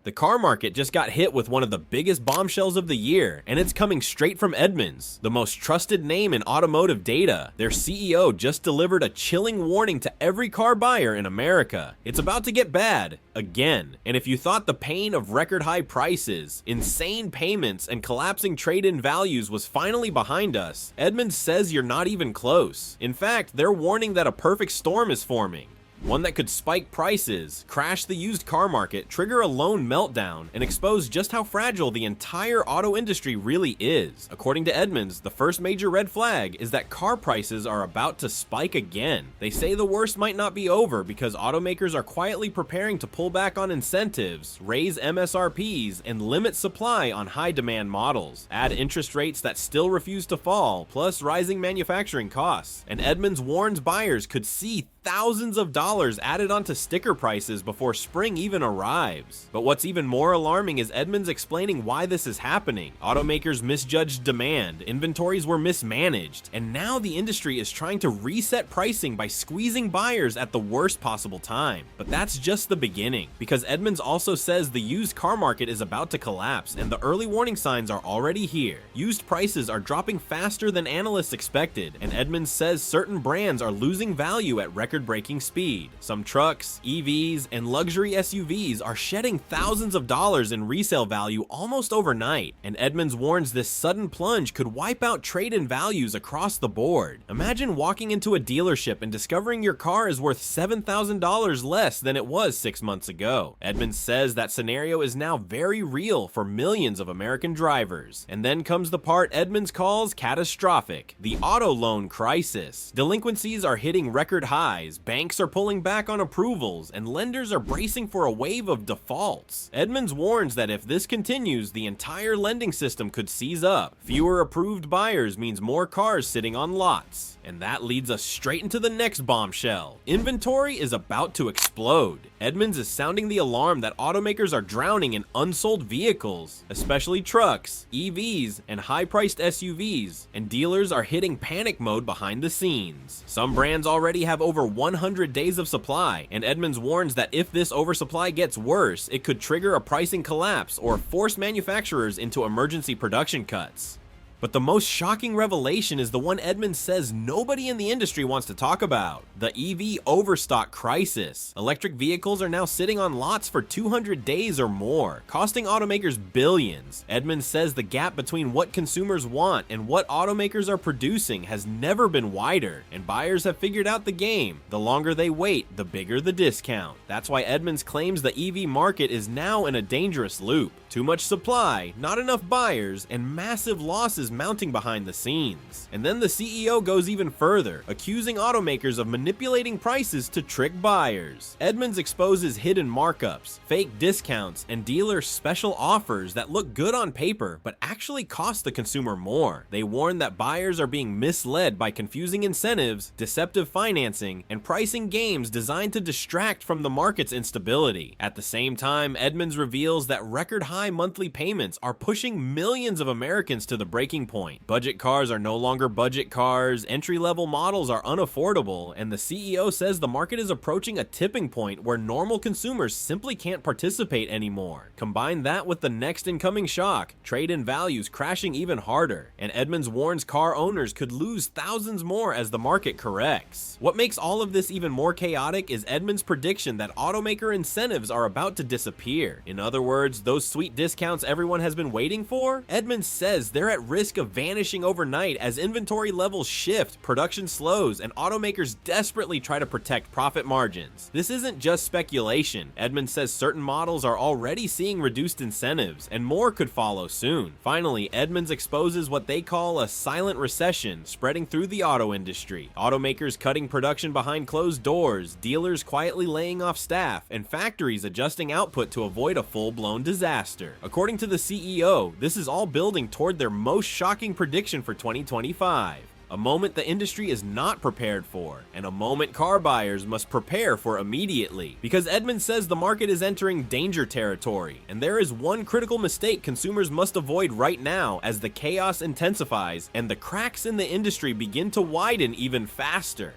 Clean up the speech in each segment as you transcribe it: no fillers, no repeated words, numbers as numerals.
The car market just got hit with one of the biggest bombshells of the year, and it's coming straight from Edmunds, the most trusted name in automotive data. Their CEO just delivered a chilling warning to every car buyer in America. It's about to get bad, again. And if you thought the pain of record high prices, insane payments, and collapsing trade-in values was finally behind us, Edmunds says you're not even close. In fact, they're warning that a perfect storm is forming. One that could spike prices, crash the used car market, trigger a loan meltdown, and expose just how fragile the entire auto industry really is. According to Edmunds, the first major red flag is that car prices are about to spike again. They say the worst might not be over because automakers are quietly preparing to pull back on incentives, raise MSRPs, and limit supply on high-demand models. Add interest rates that still refuse to fall, plus rising manufacturing costs. And Edmunds warns buyers could see thousands of dollars added onto sticker prices before spring even arrives. But what's even more alarming is Edmunds explaining why this is happening. Automakers misjudged demand, inventories were mismanaged, and now the industry is trying to reset pricing by squeezing buyers at the worst possible time. But that's just the beginning, because Edmunds also says the used car market is about to collapse and the early warning signs are already here. Used prices are dropping faster than analysts expected, and Edmunds says certain brands are losing value at record-breaking speed. Some trucks, EVs, and luxury SUVs are shedding thousands of dollars in resale value almost overnight, and Edmunds warns this sudden plunge could wipe out trade-in values across the board. Imagine walking into a dealership and discovering your car is worth $7,000 less than it was 6 months ago. Edmunds says that scenario is now very real for millions of American drivers. And then comes the part Edmunds calls catastrophic: the auto loan crisis. Delinquencies are hitting record highs, banks are pulling back on approvals, and lenders are bracing for a wave of defaults. Edmunds warns that if this continues, the entire lending system could seize up. Fewer approved buyers means more cars sitting on lots. And that leads us straight into the next bombshell. Inventory is about to explode. Edmunds is sounding the alarm that automakers are drowning in unsold vehicles, especially trucks, EVs, and high-priced SUVs, and dealers are hitting panic mode behind the scenes. Some brands already have over 100 days of supply, and Edmunds warns that if this oversupply gets worse, it could trigger a pricing collapse or force manufacturers into emergency production cuts. But the most shocking revelation is the one Edmunds says nobody in the industry wants to talk about: the EV overstock crisis. Electric vehicles are now sitting on lots for 200 days or more, costing automakers billions. Edmunds says the gap between what consumers want and what automakers are producing has never been wider, and buyers have figured out the game. The longer they wait, the bigger the discount. That's why Edmunds claims the EV market is now in a dangerous loop. Too much supply, not enough buyers, and massive losses mounting behind the scenes. And then the CEO goes even further, accusing automakers of manipulating prices to trick buyers. Edmunds exposes hidden markups, fake discounts, and dealer special offers that look good on paper but actually cost the consumer more. They warn that buyers are being misled by confusing incentives, deceptive financing, and pricing games designed to distract from the market's instability. At the same time, Edmunds reveals that record-high monthly payments are pushing millions of Americans to the breaking point. Budget cars are no longer budget cars, entry-level models are unaffordable, and the CEO says the market is approaching a tipping point where normal consumers simply can't participate anymore. Combine that with the next incoming shock, trade-in values crashing even harder, and Edmunds warns car owners could lose thousands more as the market corrects. What makes all of this even more chaotic is Edmunds' prediction that automaker incentives are about to disappear. In other words, those sweet discounts everyone has been waiting for? Edmunds says they're at risk of vanishing overnight as inventory levels shift, production slows, and automakers desperately try to protect profit margins. This isn't just speculation. Edmunds says certain models are already seeing reduced incentives, and more could follow soon. Finally, Edmunds exposes what they call a silent recession spreading through the auto industry. Automakers cutting production behind closed doors, dealers quietly laying off staff, and factories adjusting output to avoid a full-blown disaster. According to the CEO, this is all building toward their most shocking prediction for 2025. A moment the industry is not prepared for, and a moment car buyers must prepare for immediately. Because Edmunds says the market is entering danger territory, and there is one critical mistake consumers must avoid right now as the chaos intensifies and the cracks in the industry begin to widen even faster.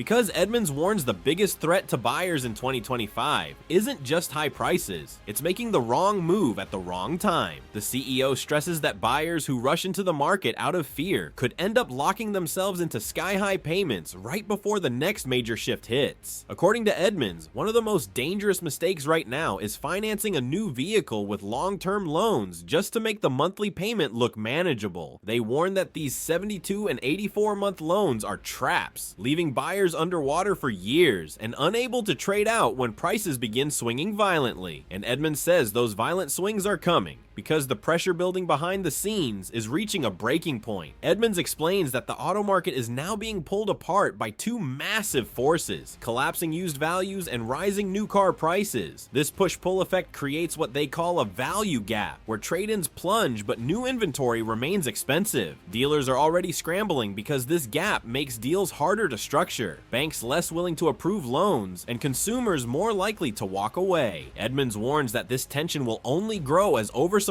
Because Edmunds warns the biggest threat to buyers in 2025 isn't just high prices, it's making the wrong move at the wrong time. The CEO stresses that buyers who rush into the market out of fear could end up locking themselves into sky-high payments right before the next major shift hits. According to Edmunds, one of the most dangerous mistakes right now is financing a new vehicle with long-term loans just to make the monthly payment look manageable. They warn that these 72 and 84-month loans are traps, leaving buyers underwater for years and unable to trade out when prices begin swinging violently. And Edmunds says those violent swings are coming because the pressure building behind the scenes is reaching a breaking point. Edmunds explains that the auto market is now being pulled apart by two massive forces: collapsing used values and rising new car prices. This push-pull effect creates what they call a value gap, where trade-ins plunge but new inventory remains expensive. Dealers are already scrambling because this gap makes deals harder to structure, banks less willing to approve loans, and consumers more likely to walk away. Edmunds warns that this tension will only grow as oversupply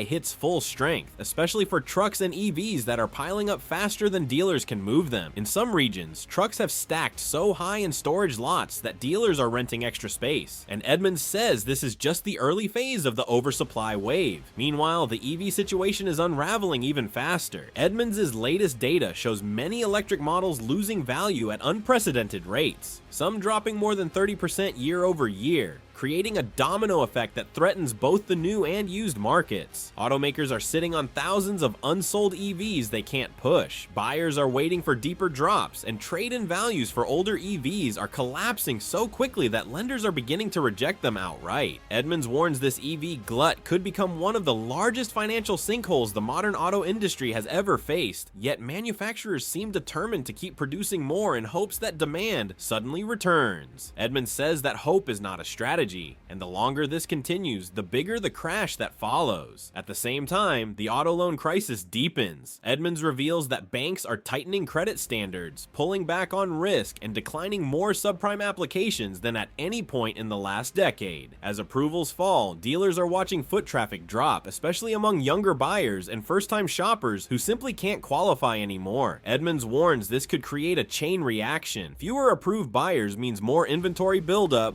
hits full strength, especially for trucks and EVs that are piling up faster than dealers can move them. In some regions, trucks have stacked so high in storage lots that dealers are renting extra space, and Edmunds says this is just the early phase of the oversupply wave. Meanwhile, the EV situation is unraveling even faster. Edmunds' latest data shows many electric models losing value at unprecedented rates, some dropping more than 30% year over year, creating a domino effect that threatens both the new and used markets. Automakers are sitting on thousands of unsold EVs they can't push. Buyers are waiting for deeper drops, and trade-in values for older EVs are collapsing so quickly that lenders are beginning to reject them outright. Edmunds warns this EV glut could become one of the largest financial sinkholes the modern auto industry has ever faced, yet manufacturers seem determined to keep producing more in hopes that demand suddenly returns. Edmunds says that hope is not a strategy, and the longer this continues, the bigger the crash that follows. At the same time, the auto loan crisis deepens. Edmunds reveals that banks are tightening credit standards, pulling back on risk, and declining more subprime applications than at any point in the last decade. As approvals fall, dealers are watching foot traffic drop, especially among younger buyers and first-time shoppers who simply can't qualify anymore. Edmunds warns this could create a chain reaction. Fewer approved buyers means more inventory buildup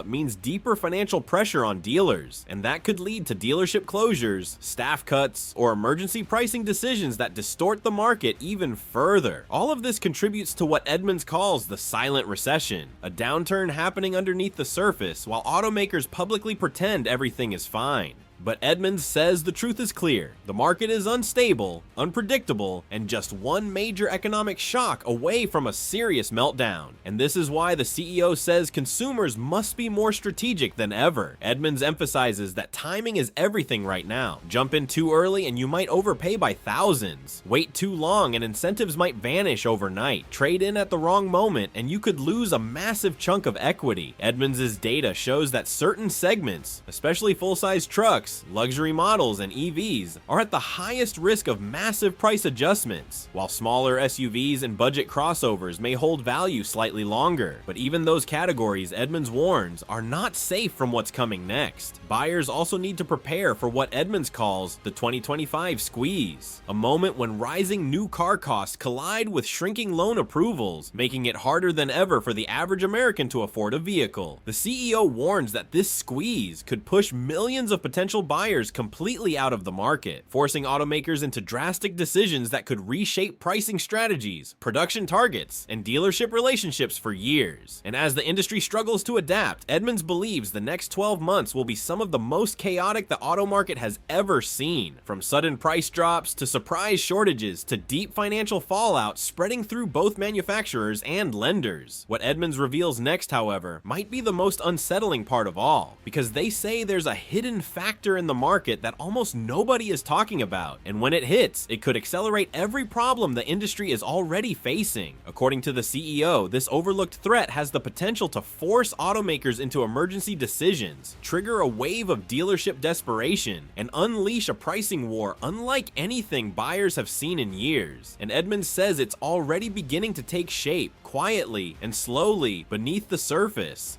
means deeper financial pressure on dealers, and that could lead to dealership closures, staff cuts, or emergency pricing decisions that distort the market even further. All of this contributes to what Edmunds calls the silent recession, a downturn happening underneath the surface while automakers publicly pretend everything is fine. But Edmunds says the truth is clear. The market is unstable, unpredictable, and just one major economic shock away from a serious meltdown. And this is why the CEO says consumers must be more strategic than ever. Edmunds emphasizes that timing is everything right now. Jump in too early and you might overpay by thousands. Wait too long and incentives might vanish overnight. Trade in at the wrong moment and you could lose a massive chunk of equity. Edmunds' data shows that certain segments, especially full-size trucks, luxury models, and EVs, are at the highest risk of massive price adjustments, while smaller SUVs and budget crossovers may hold value slightly longer. But even those categories, Edmunds warns, are not safe from what's coming next. Buyers also need to prepare for what Edmunds calls the 2025 squeeze, a moment when rising new car costs collide with shrinking loan approvals, making it harder than ever for the average American to afford a vehicle. The CEO warns that this squeeze could push millions of potential buyers completely out of the market, forcing automakers into drastic decisions that could reshape pricing strategies, production targets, and dealership relationships for years. And as the industry struggles to adapt, Edmunds believes the next 12 months will be some of the most chaotic the auto market has ever seen, from sudden price drops to surprise shortages to deep financial fallout spreading through both manufacturers and lenders. What Edmunds reveals next, however, might be the most unsettling part of all, because they say there's a hidden factor in the market that almost nobody is talking about, and when it hits, it could accelerate every problem the industry is already facing. According to the CEO, this overlooked threat has the potential to force automakers into emergency decisions, trigger a wave of dealership desperation, and unleash a pricing war unlike anything buyers have seen in years. And Edmunds says it's already beginning to take shape, quietly and slowly beneath the surface.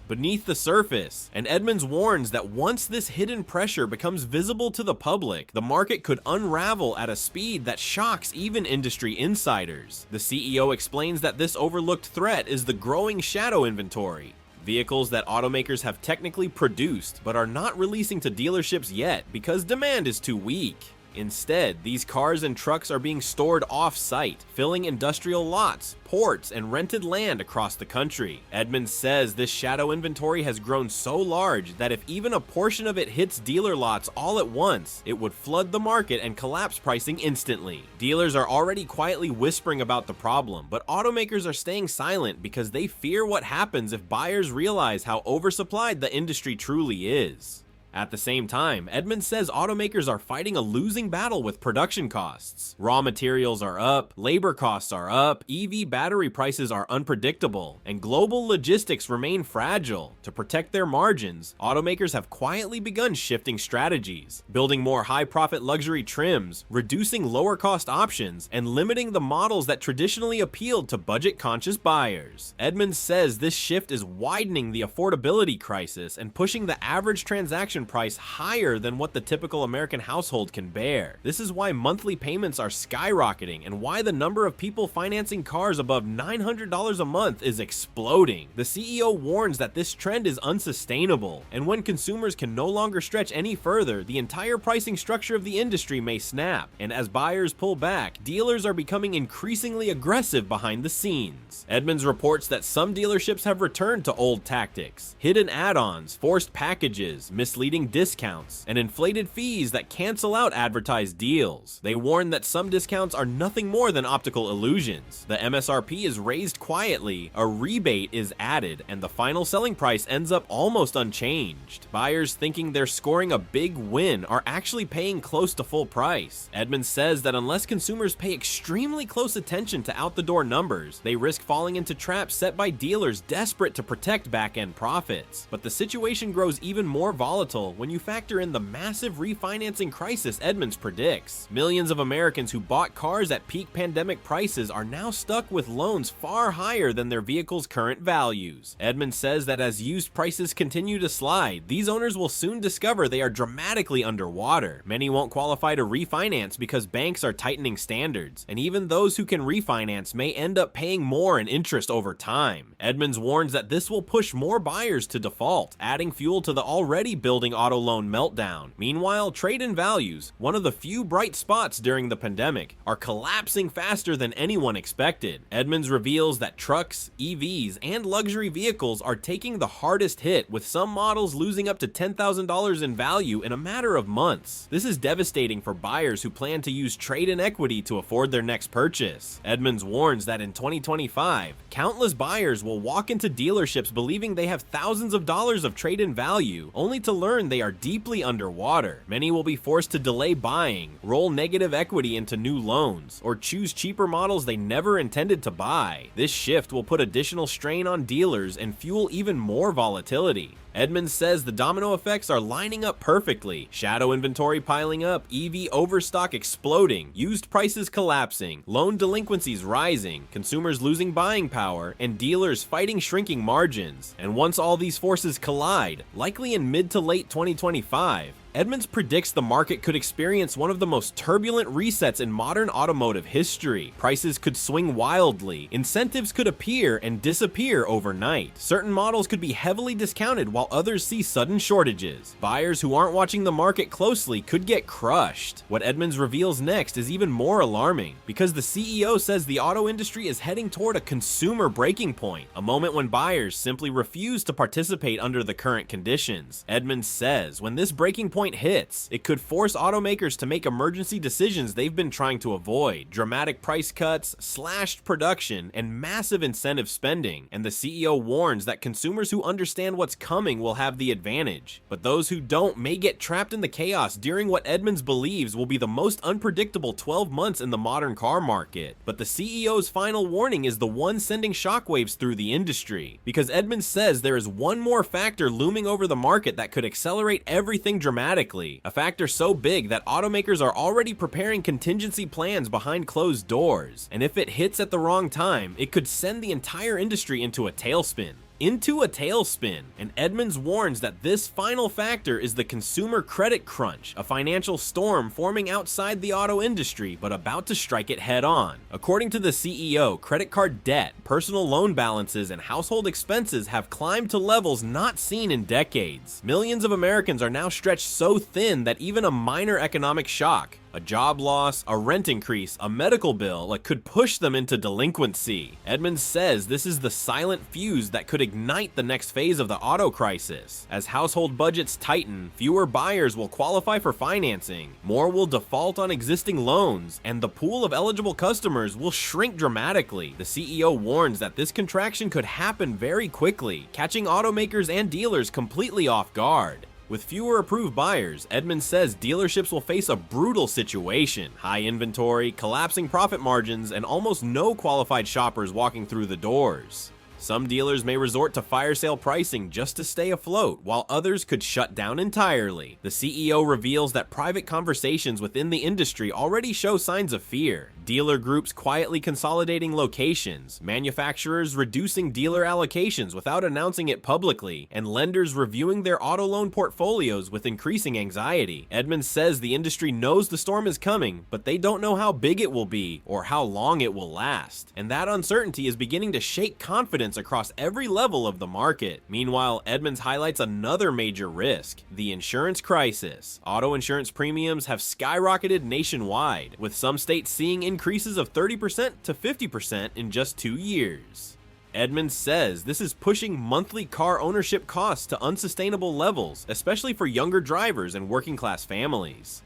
And Edmunds warns that once this hidden pressure becomes visible to the public, the market could unravel at a speed that shocks even industry insiders. The CEO explains that this overlooked threat is the growing shadow inventory. Vehicles that automakers have technically produced but are not releasing to dealerships yet because demand is too weak. Instead, these cars and trucks are being stored off-site, filling industrial lots, ports, and rented land across the country. Edmunds says this shadow inventory has grown so large that if even a portion of it hits dealer lots all at once, it would flood the market and collapse pricing instantly. Dealers are already quietly whispering about the problem, but automakers are staying silent because they fear what happens if buyers realize how oversupplied the industry truly is. At the same time, Edmunds says automakers are fighting a losing battle with production costs. Raw materials are up, labor costs are up, EV battery prices are unpredictable, and global logistics remain fragile. To protect their margins, automakers have quietly begun shifting strategies, building more high-profit luxury trims, reducing lower-cost options, and limiting the models that traditionally appealed to budget-conscious buyers. Edmunds says this shift is widening the affordability crisis and pushing the average transaction price higher than what the typical American household can bear. This is why monthly payments are skyrocketing and why the number of people financing cars above $900 a month is exploding. The CEO warns that this trend is unsustainable, and when consumers can no longer stretch any further, the entire pricing structure of the industry may snap, and as buyers pull back, dealers are becoming increasingly aggressive behind the scenes. Edmunds reports that some dealerships have returned to old tactics: hidden add-ons, forced packages, misleading discounts, and inflated fees that cancel out advertised deals. They warn that some discounts are nothing more than optical illusions. The MSRP is raised quietly, a rebate is added, and the final selling price ends up almost unchanged. Buyers thinking they're scoring a big win are actually paying close to full price. Edmunds says that unless consumers pay extremely close attention to out-the-door numbers, they risk falling into traps set by dealers desperate to protect back-end profits. But the situation grows even more volatile when you factor in the massive refinancing crisis Edmunds predicts. Millions of Americans who bought cars at peak pandemic prices are now stuck with loans far higher than their vehicle's current values. Edmunds says that as used prices continue to slide, these owners will soon discover they are dramatically underwater. Many won't qualify to refinance because banks are tightening standards, and even those who can refinance may end up paying more in interest over time. Edmunds warns that this will push more buyers to default, adding fuel to the already building auto loan meltdown. Meanwhile, trade-in values, one of the few bright spots during the pandemic, are collapsing faster than anyone expected. Edmunds reveals that trucks, EVs, and luxury vehicles are taking the hardest hit, with some models losing up to $10,000 in value in a matter of months. This is devastating for buyers who plan to use trade-in equity to afford their next purchase. Edmunds warns that in 2025, countless buyers will walk into dealerships believing they have thousands of dollars of trade-in value, only to learn they are deeply underwater. Many will be forced to delay buying, roll negative equity into new loans, or choose cheaper models they never intended to buy. This shift will put additional strain on dealers and fuel even more volatility. Edmunds says the domino effects are lining up perfectly: shadow inventory piling up, EV overstock exploding, used prices collapsing, loan delinquencies rising, consumers losing buying power, and dealers fighting shrinking margins. And once all these forces collide, likely in mid to late 2025, Edmunds predicts the market could experience one of the most turbulent resets in modern automotive history. Prices could swing wildly, incentives could appear and disappear overnight. Certain models could be heavily discounted while others see sudden shortages. Buyers who aren't watching the market closely could get crushed. What Edmunds reveals next is even more alarming, because the CEO says the auto industry is heading toward a consumer breaking point, a moment when buyers simply refuse to participate under the current conditions. Edmunds says when this breaking point hits, it could force automakers to make emergency decisions they've been trying to avoid: dramatic price cuts, slashed production, and massive incentive spending. And the CEO warns that consumers who understand what's coming will have the advantage, but those who don't may get trapped in the chaos during what Edmunds believes will be the most unpredictable 12 months in the modern car market. But the CEO's final warning is the one sending shockwaves through the industry, because Edmunds says there is one more factor looming over the market that could accelerate everything dramatically. dramatically, a factor so big that automakers are already preparing contingency plans behind closed doors, and if it hits at the wrong time, it could send the entire industry into a tailspin. And Edmunds warns that this final factor is the consumer credit crunch, a financial storm forming outside the auto industry but about to strike it head on. According to the CEO, credit card debt, personal loan balances, and household expenses have climbed to levels not seen in decades. Millions of Americans are now stretched so thin that even a minor economic shock, a job loss, a rent increase, a medical bill, could push them into delinquency. Edmunds says this is the silent fuse that could ignite the next phase of the auto crisis. As household budgets tighten, fewer buyers will qualify for financing, more will default on existing loans, and the pool of eligible customers will shrink dramatically. The CEO warns that this contraction could happen very quickly, catching automakers and dealers completely off guard. With fewer approved buyers, Edmunds says dealerships will face a brutal situation: high inventory, collapsing profit margins, and almost no qualified shoppers walking through the doors. Some dealers may resort to fire sale pricing just to stay afloat, while others could shut down entirely. The CEO reveals that private conversations within the industry already show signs of fear. Dealer groups quietly consolidating locations, manufacturers reducing dealer allocations without announcing it publicly, and lenders reviewing their auto loan portfolios with increasing anxiety. Edmunds says the industry knows the storm is coming, but they don't know how big it will be or how long it will last. And that uncertainty is beginning to shake confidence across every level of the market. Meanwhile, Edmunds highlights another major risk: the insurance crisis. Auto insurance premiums have skyrocketed nationwide, with some states seeing increases of 30% to 50% in just 2 years. Edmunds says this is pushing monthly car ownership costs to unsustainable levels, especially for younger drivers and working-class families.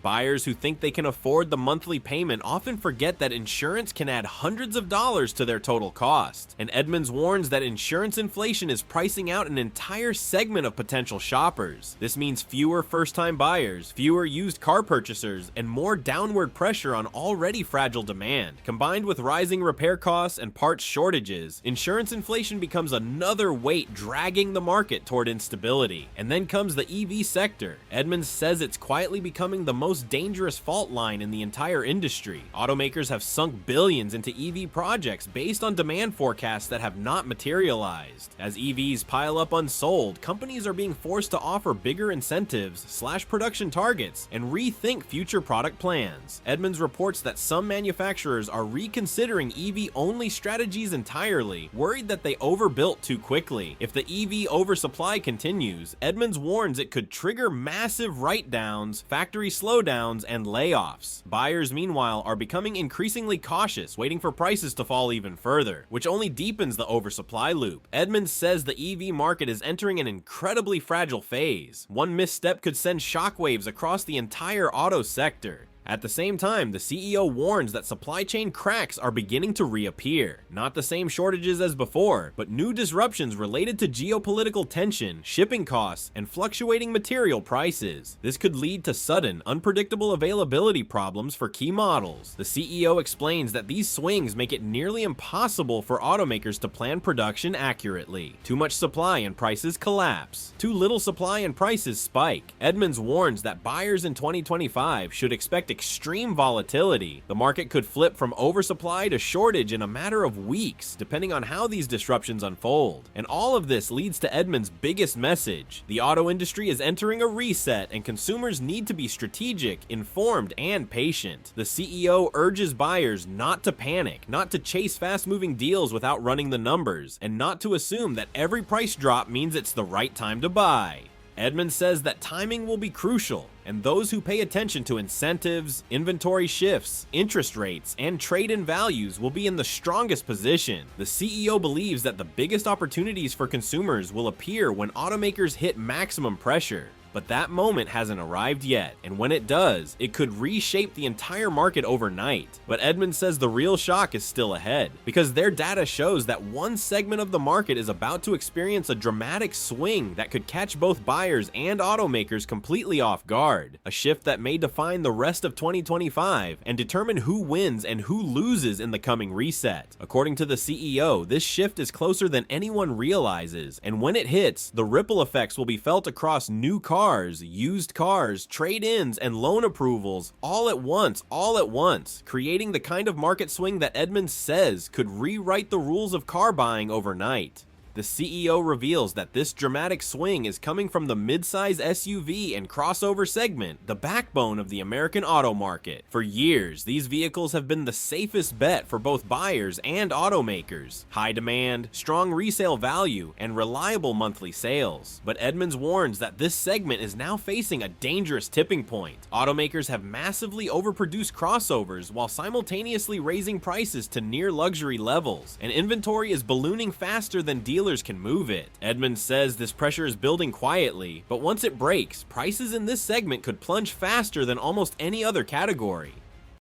Buyers who think they can afford the monthly payment often forget that insurance can add hundreds of dollars to their total cost. And Edmunds warns that insurance inflation is pricing out an entire segment of potential shoppers. This means fewer first-time buyers, fewer used car purchasers, and more downward pressure on already fragile demand. Combined with rising repair costs and parts shortages, insurance inflation becomes another weight dragging the market toward instability. And then comes the EV sector. Edmunds says it's quietly becoming the most dangerous fault line in the entire industry. Automakers have sunk billions into EV projects based on demand forecasts that have not materialized. As EVs pile up unsold, companies are being forced to offer bigger incentives, slash production targets, and rethink future product plans. Edmunds reports that some manufacturers are reconsidering EV-only strategies entirely, worried that they overbuilt too quickly. If the EV oversupply continues, Edmunds warns it could trigger massive write-downs, factory slowdowns, and layoffs. Buyers, meanwhile, are becoming increasingly cautious, waiting for prices to fall even further, which only deepens the oversupply loop. Edmunds says the EV market is entering an incredibly fragile phase. One misstep could send shockwaves across the entire auto sector. At the same time, the CEO warns that supply chain cracks are beginning to reappear. Not the same shortages as before, but new disruptions related to geopolitical tension, shipping costs, and fluctuating material prices. This could lead to sudden, unpredictable availability problems for key models. The CEO explains that these swings make it nearly impossible for automakers to plan production accurately. Too much supply and prices collapse. Too little supply and prices spike. Edmunds warns that buyers in 2025 should expect extreme volatility. The market could flip from oversupply to shortage in a matter of weeks, depending on how these disruptions unfold. And all of this leads to Edmunds' biggest message: the auto industry is entering a reset, and consumers need to be strategic, informed, and patient. The CEO urges buyers not to panic, not to chase fast-moving deals without running the numbers, and not to assume that every price drop means it's the right time to buy. Edmunds says that timing will be crucial, and those who pay attention to incentives, inventory shifts, interest rates, and trade-in values will be in the strongest position. The CEO believes that the biggest opportunities for consumers will appear when automakers hit maximum pressure. But that moment hasn't arrived yet, and when it does, it could reshape the entire market overnight. But Edmunds says the real shock is still ahead, because their data shows that one segment of the market is about to experience a dramatic swing that could catch both buyers and automakers completely off guard, a shift that may define the rest of 2025 and determine who wins and who loses in the coming reset. According to the CEO, this shift is closer than anyone realizes, and when it hits, the ripple effects will be felt across new cars, cars, used cars, trade-ins, and loan approvals all at once, creating the kind of market swing that Edmunds says could rewrite the rules of car buying overnight. The CEO reveals that this dramatic swing is coming from the midsize SUV and crossover segment, the backbone of the American auto market. For years, these vehicles have been the safest bet for both buyers and automakers. High demand, strong resale value, and reliable monthly sales. But Edmunds warns that this segment is now facing a dangerous tipping point. Automakers have massively overproduced crossovers while simultaneously raising prices to near luxury levels, and inventory is ballooning faster than dealers can move it. Edmunds says this pressure is building quietly, but once it breaks, prices in this segment could plunge faster than almost any other category.